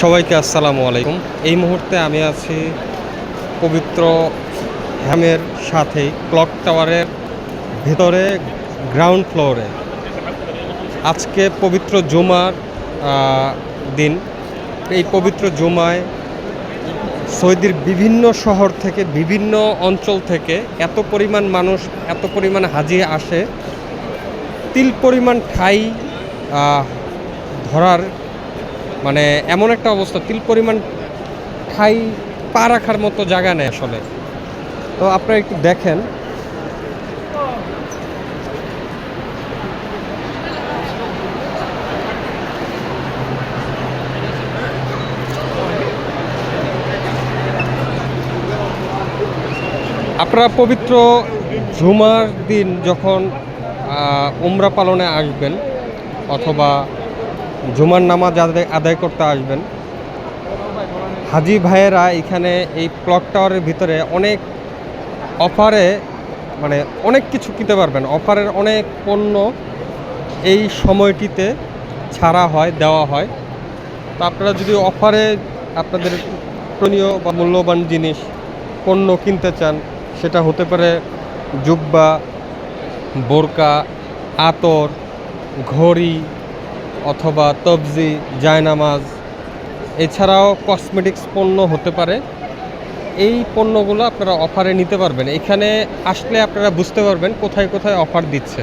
সবাইকে আসসালামু আলাইকুম। এই মুহূর্তে আমি আছি পবিত্র হ্যামের সাথেই ক্লক টাওয়ারের ভেতরে গ্রাউন্ড ফ্লোরে। আজকে পবিত্র জুমার দিন। এই পবিত্র জুমায় সৌদির বিভিন্ন শহর থেকে, বিভিন্ন অঞ্চল থেকে এত পরিমাণ মানুষ, এত পরিমাণ হাজি আসে, তিল পরিমাণ ঠাই ধরার মানে এমন একটা অবস্থা, তিল পরিমাণ ঠাই পা রাখার মতো জায়গা নেই আসলে। তো আপনারা একটু দেখেন, আপনারা পবিত্র জুমার দিন যখন উমরা পালনে আসবেন অথবা জুমার নামাজ আদায় করতে আসবেন, হাজি ভাইয়েরা এখানে এই ক্লক টাওয়ারের ভিতরে অনেক অফারে মানে অনেক কিছু কিনতে পারবেন। অফারের অনেক পণ্য এই সময়টিতে ছাড়া হয়, দেওয়া হয়। তো আপনারা যদি অফারে আপনাদের প্রয়োজনীয় বা মূল্যবান জিনিস পণ্য কিনতে চান, সেটা হতে পারে জুব্বা, বোরকা, আতর, ঘড়ি অথবা তবজি, জায়নামাজ, এছাড়াও কসমেটিক্স পণ্য হতে পারে। এই পণ্যগুলো আপনারা অফারে নিতে পারবেন। এখানে আসলে আপনারা বুঝতে পারবেন কোথায় কোথায় অফার দিচ্ছে।